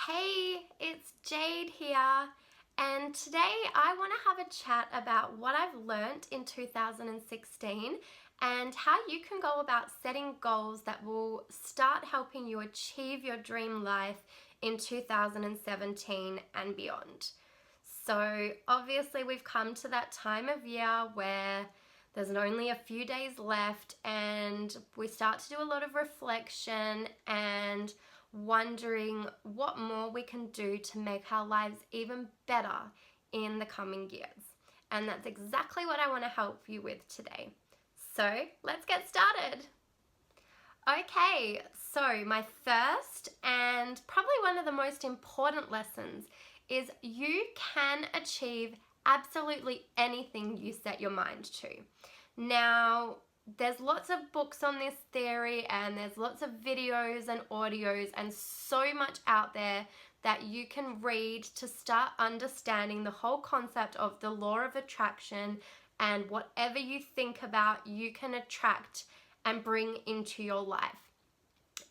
Hey, it's Jade here, and today I want to have a chat about what I've learnt in 2016 and how you can go about setting goals that will start helping you achieve your dream life in 2017 and beyond. So obviously we've come to that time of year where there's only a few days left and we start to do a lot of reflection and wondering what more we can do to make our lives even better in the coming years. And that's exactly what I want to help you with today. So let's get started. Okay, so my first and probably one of the most important lessons is you can achieve absolutely anything you set your mind to. Now, there's lots of books on this theory and there's lots of videos and audios and so much out there that you can read to start understanding the whole concept of the law of attraction, and whatever you think about, you can attract and bring into your life.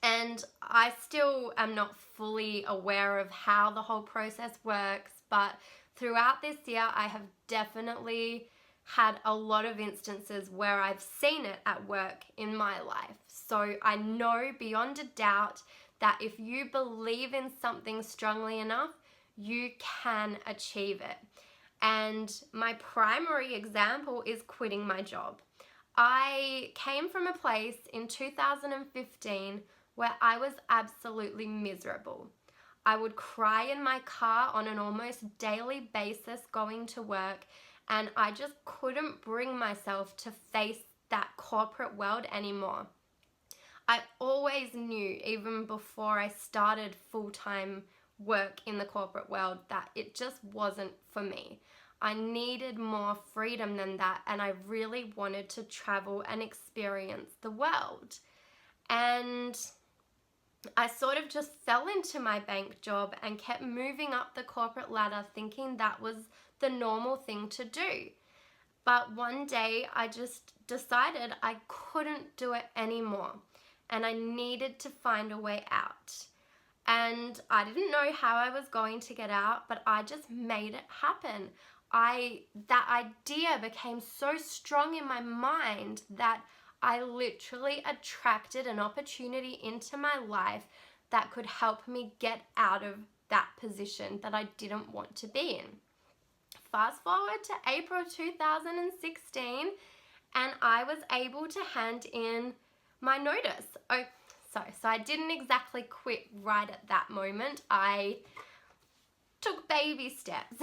And I still am not fully aware of how the whole process works, but throughout this year I have definitely had a lot of instances where I've seen it at work in my life. So I know beyond a doubt that if you believe in something strongly enough, you can achieve it. And my primary example is quitting my job. I came from a place in 2015 where I was absolutely miserable. I would cry in my car on an almost daily basis going to work, and I just couldn't bring myself to face that corporate world anymore. I always knew, even before I started full-time work in the corporate world, that it just wasn't for me. I needed more freedom than that, and I really wanted to travel and experience the world. And I sort of just fell into my bank job and kept moving up the corporate ladder thinking that was the normal thing to do. But one day I just decided I couldn't do it anymore and I needed to find a way out. And I didn't know how I was going to get out, but I just made it happen. That idea became so strong in my mind that I literally attracted an opportunity into my life that could help me get out of that position that I didn't want to be in. Fast forward to April 2016 and I was able to hand in my notice. So I didn't exactly quit right at that moment. I took baby steps.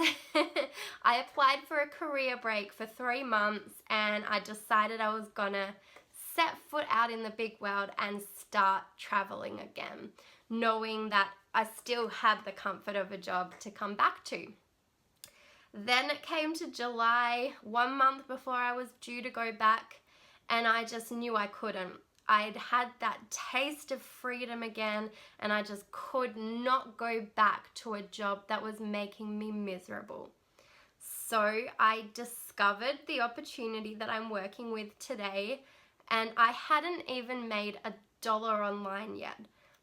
I applied for a career break for 3 months and I decided I was gonna set foot out in the big world and start traveling again, knowing that I still had the comfort of a job to come back to. Then it came to July, 1 month before I was due to go back, and I just knew I couldn't. I'd had that taste of freedom again, and I just could not go back to a job that was making me miserable. So I discovered the opportunity that I'm working with today, and I hadn't even made $1 online yet,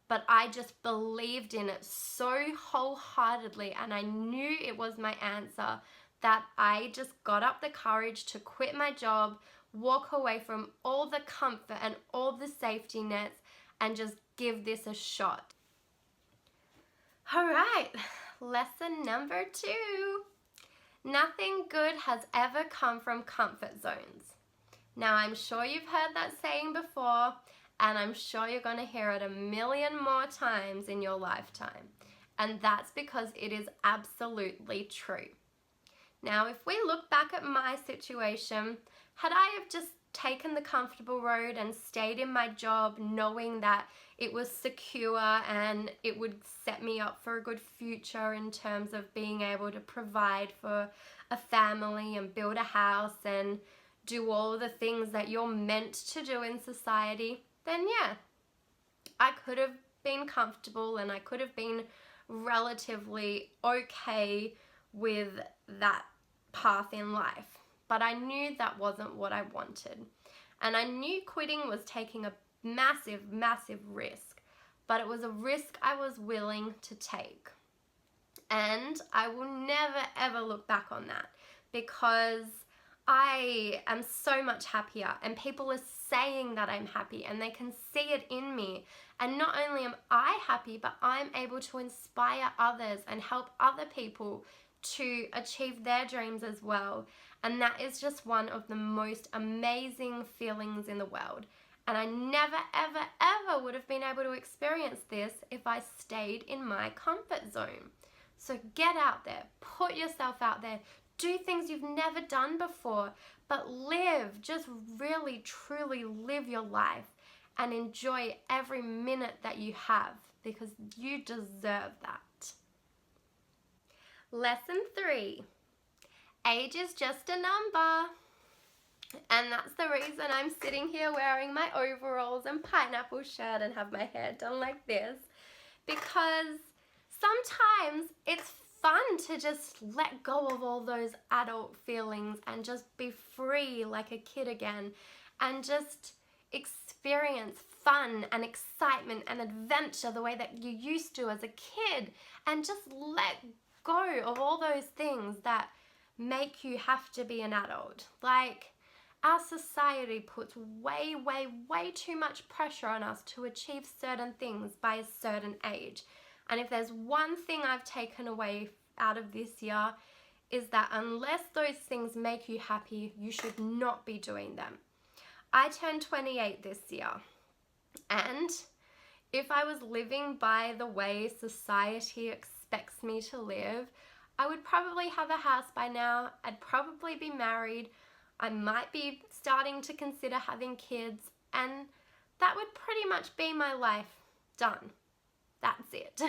but I just believed in it so wholeheartedly, and I knew it was my answer, that I just got up the courage to quit my job, walk away from all the comfort and all the safety nets, and just give this a shot. All right, lesson number 2. Nothing good has ever come from comfort zones. Now, I'm sure you've heard that saying before, and I'm sure you're going to hear it 1,000,000 more times in your lifetime. And that's because it is absolutely true. Now, if we look back at my situation, had I have just taken the comfortable road and stayed in my job knowing that it was secure and it would set me up for a good future in terms of being able to provide for a family and build a house and do all the things that you're meant to do in society, then yeah, I could have been comfortable and I could have been relatively okay with that path in life. But I knew that wasn't what I wanted. And I knew quitting was taking a massive, massive risk. but it was a risk I was willing to take. And I will never ever look back on that, because I am so much happier, and people are saying that I'm happy and they can see it in me. And not only am I happy, but I'm able to inspire others and help other people to achieve their dreams as well. And that is just one of the most amazing feelings in the world. And I never, ever, ever would have been able to experience this if I stayed in my comfort zone. So get out there, put yourself out there, do things you've never done before, but live, just really, truly live your life and enjoy every minute that you have, because you deserve that. Lesson 3, age is just a number. And that's the reason I'm sitting here wearing my overalls and pineapple shirt and have my hair done like this, because sometimes it's fun to just let go of all those adult feelings and just be free like a kid again, and just experience fun and excitement and adventure the way that you used to as a kid, and just let go of all those things that make you have to be an adult. Like, our society puts way, way, way too much pressure on us to achieve certain things by a certain age. And if there's one thing I've taken away out of this year, is that unless those things make you happy, you should not be doing them. I turned 28 this year, and if I was living by the way society expects me to live, I would probably have a house by now. I'd probably be married. I might be starting to consider having kids, and that would pretty much be my life done. That's it.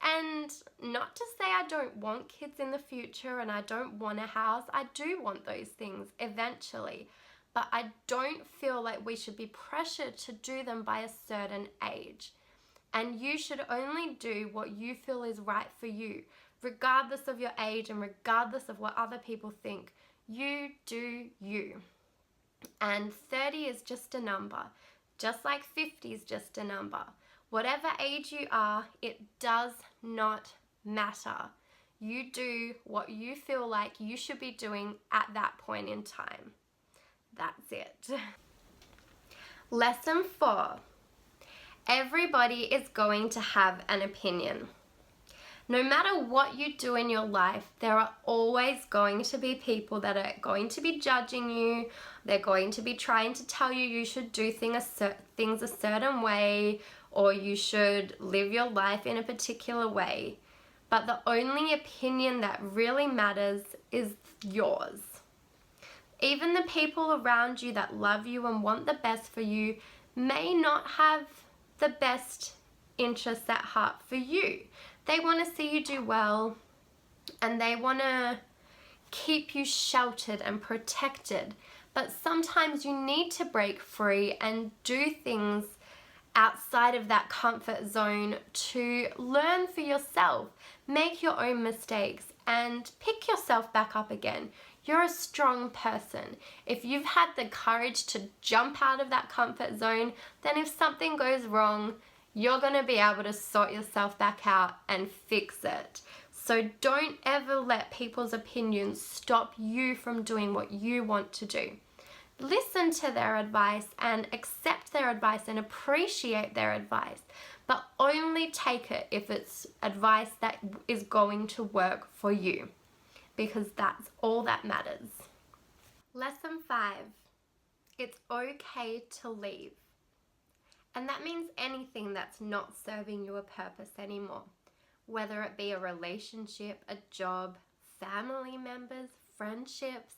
And not to say I don't want kids in the future and I don't want a house. I do want those things eventually, but I don't feel like we should be pressured to do them by a certain age. And you should only do what you feel is right for you, regardless of your age and regardless of what other people think. You do you. And 30 is just a number, just like 50 is just a number. Whatever age you are, it does not matter. You do what you feel like you should be doing at that point in time. That's it. Lesson 4. Everybody is going to have an opinion. No matter what you do in your life, there are always going to be people that are going to be judging you. They're going to be trying to tell you you should do things a certain way, or you should live your life in a particular way. But the only opinion that really matters is yours. Even the people around you that love you and want the best for you may not have the best interests at heart for you. They want to see you do well, and they want to keep you sheltered and protected. But sometimes you need to break free and do things outside of that comfort zone to learn for yourself, make your own mistakes, and pick yourself back up again. You're a strong person. If you've had the courage to jump out of that comfort zone, then if something goes wrong, you're going to be able to sort yourself back out and fix it. So don't ever let people's opinions stop you from doing what you want to do. Listen to their advice and accept their advice and appreciate their advice, but only take it if it's advice that is going to work for you, because that's all that matters. Lesson 5. It's okay to leave. And that means anything that's not serving you a purpose anymore, whether it be a relationship, a job, family members, friendships.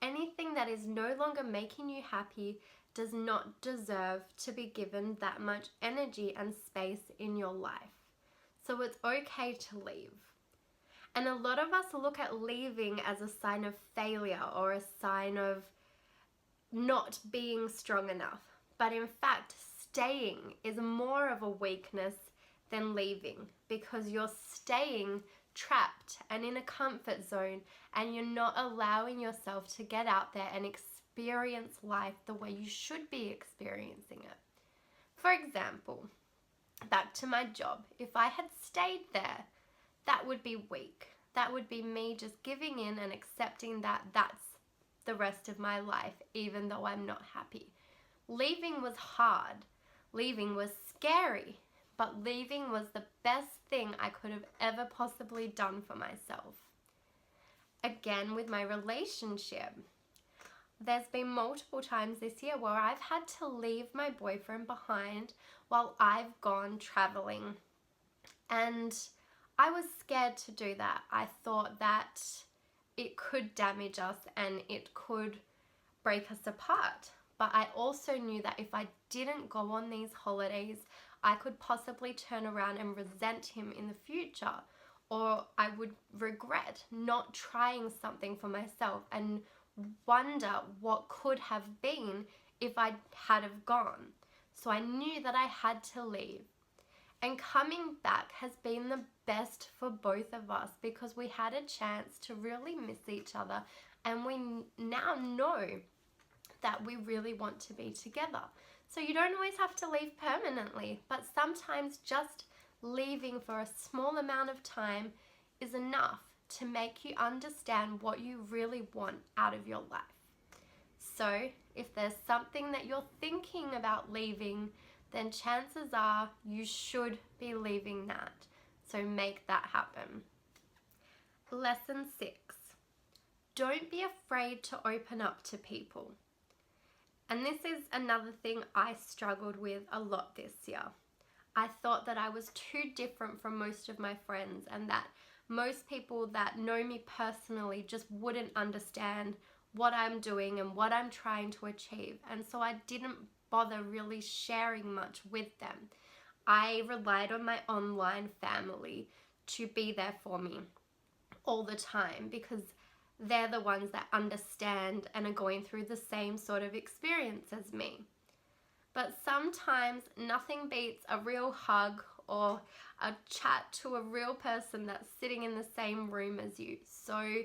Anything that is no longer making you happy does not deserve to be given that much energy and space in your life. So it's okay to leave. And a lot of us look at leaving as a sign of failure or a sign of not being strong enough. But in fact, staying is more of a weakness than leaving, because you're staying trapped and in a comfort zone, and you're not allowing yourself to get out there and experience life the way you should be experiencing it. For example, back to my job. If I had stayed there, that would be weak. That would be me just giving in and accepting that that's the rest of my life, even though I'm not happy. Leaving was hard. Leaving was scary. But leaving was the best thing I could have ever possibly done for myself. Again, with my relationship, there's been multiple times this year where I've had to leave my boyfriend behind while I've gone traveling. And I was scared to do that. I thought that it could damage us and it could break us apart. But I also knew that if I didn't go on these holidays, I could possibly turn around and resent him in the future, or I would regret not trying something for myself and wonder what could have been if I had have gone. So I knew that I had to leave. And coming back has been the best for both of us because we had a chance to really miss each other, and we now know that we really want to be together. So you don't always have to leave permanently, but sometimes just leaving for a small amount of time is enough to make you understand what you really want out of your life. So if there's something that you're thinking about leaving, then chances are you should be leaving that. So make that happen. Lesson 6. Don't be afraid to open up to people. And this is another thing I struggled with a lot this year. I thought that I was too different from most of my friends and that most people that know me personally just wouldn't understand what I'm doing and what I'm trying to achieve. And so I didn't bother really sharing much with them. I relied on my online family to be there for me all the time because they're the ones that understand and are going through the same sort of experience as me. But sometimes nothing beats a real hug or a chat to a real person that's sitting in the same room as you. So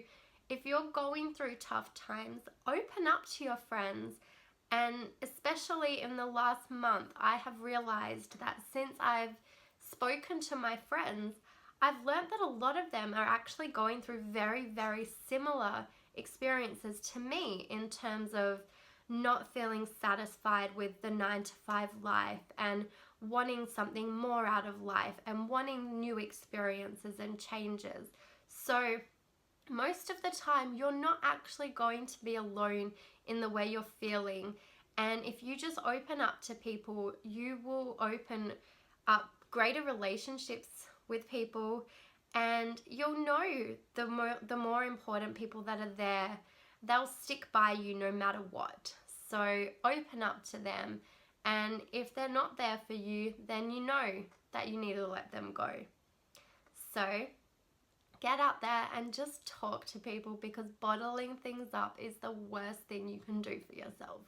if you're going through tough times, open up to your friends. And especially in the last month, I have realized that since I've spoken to my friends, I've learned that a lot of them are actually going through very, very similar experiences to me in terms of not feeling satisfied with the 9-to-5 life and wanting something more out of life and wanting new experiences and changes. So most of the time, you're not actually going to be alone in the way you're feeling. And if you just open up to people, you will open up greater relationships with people, and you'll know the more important people that are there, they'll stick by you no matter what. So open up to them, and if they're not there for you, then you know that you need to let them go. So get out there and just talk to people, because bottling things up is the worst thing you can do for yourself.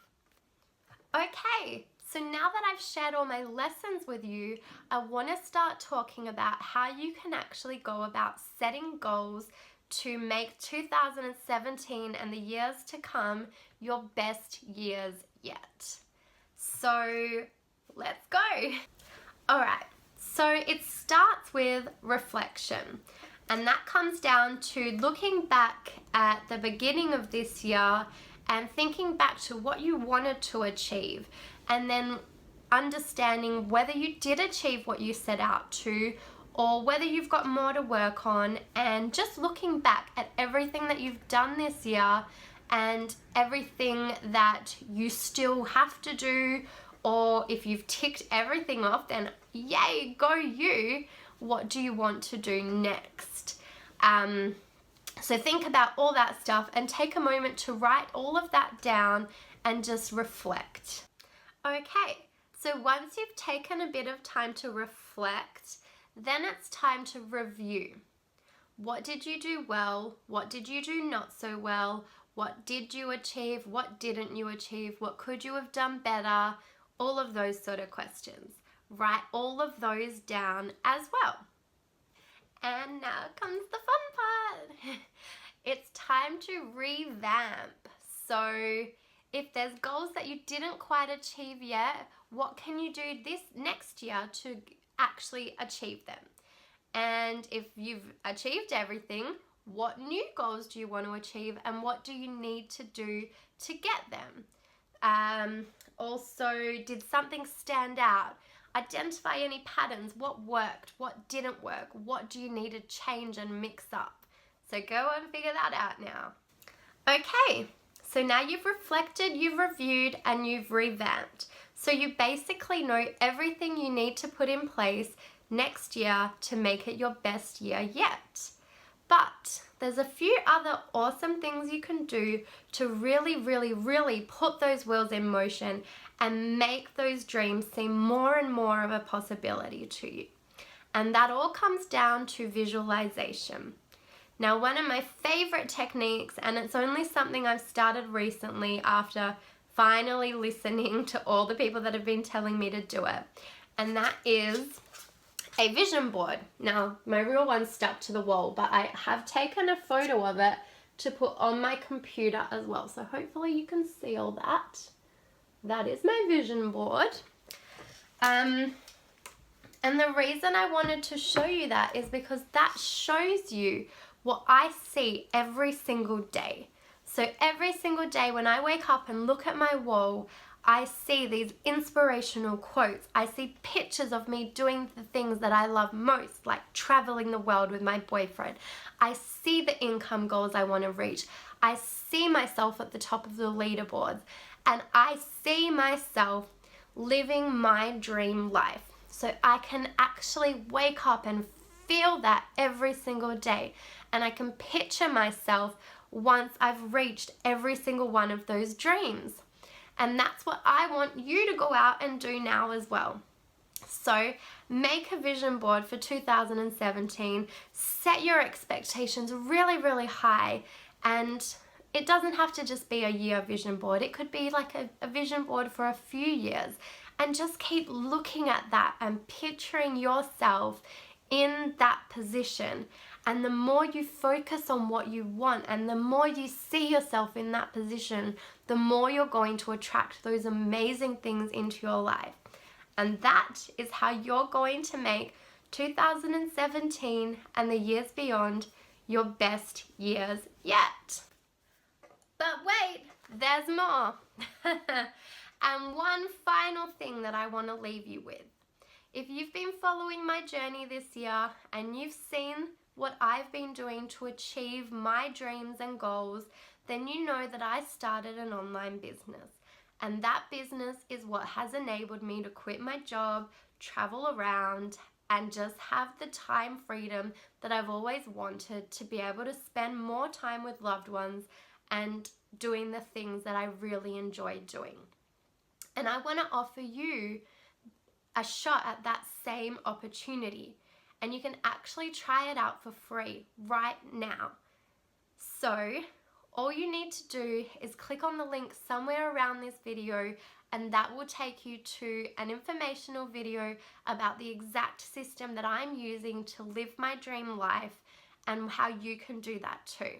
Okay, so now that I've shared all my lessons with you, I want to start talking about how you can actually go about setting goals to make 2017 and the years to come your best years yet. So let's go. All right, so it starts with reflection. And that comes down to looking back at the beginning of this year and thinking back to what you wanted to achieve, and then understanding whether you did achieve what you set out to or whether you've got more to work on, and just looking back at everything that you've done this year and everything that you still have to do, or if you've ticked everything off, then yay, go you. What do you want to do next? So think about all that stuff and take a moment to write all of that down and just reflect. Okay, so once you've taken a bit of time to reflect, then it's time to review. What did you do well? What did you do not so well? What did you achieve? What didn't you achieve? What could you have done better? All of those sort of questions. Write all of those down as well. And now comes the fun part. It's time to revamp. So if there's goals that you didn't quite achieve yet, what can you do this next year to actually achieve them. And if you've achieved everything, what new goals do you want to achieve and what do you need to do to get them? Also, did something stand out? Identify any patterns. What worked? What didn't work? What do you need to change and mix up? So go and figure that out now. Okay, so now you've reflected, you've reviewed, and you've revamped. So you basically know everything you need to put in place next year to make it your best year yet. But there's a few other awesome things you can do to really put those wheels in motion and make those dreams seem more and more of a possibility to you. And that all comes down to visualization. Now, one of my favorite techniques, and it's only something I've started recently after finally listening to all the people that have been telling me to do it, and that is a vision board. Now, my real one's stuck to the wall, but I have taken a photo of it to put on my computer as well. So hopefully you can see all that. That is my vision board. And the reason I wanted to show you that is because that shows you what I see every single day. So every single day when I wake up and look at my wall, I see these inspirational quotes. I see pictures of me doing the things that I love most, like traveling the world with my boyfriend. I see the income goals I want to reach. I see myself at the top of the leaderboards, and I see myself living my dream life. So I can actually wake up and feel that every single day, and I can picture myself once I've reached every single one of those dreams. And that's what I want you to go out and do now as well. So make a vision board for 2017, set your expectations really high, and it doesn't have to just be a year vision board. It could be like a vision board for a few years, and just keep looking at that and picturing yourself in that position. And the more you focus on what you want and the more you see yourself in that position, the more you're going to attract those amazing things into your life. And that is how you're going to make 2017 and the years beyond your best years yet. But wait, there's more. And one final thing that I want to leave you with. If you've been following my journey this year and you've seen what I've been doing to achieve my dreams and goals, then you know that I started an online business. And that business is what has enabled me to quit my job, travel around, and just have the time freedom that I've always wanted to be able to spend more time with loved ones and doing the things that I really enjoy doing. And I want to offer you a shot at that same opportunity. And you can actually try it out for free right now. So all you need to do is click on the link somewhere around this video, and that will take you to an informational video about the exact system that I'm using to live my dream life and how you can do that too.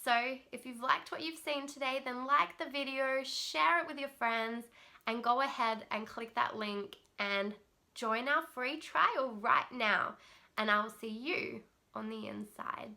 So if you've liked what you've seen today, then like the video, share it with your friends, and go ahead and click that link and join our free trial right now. And I will see you on the inside.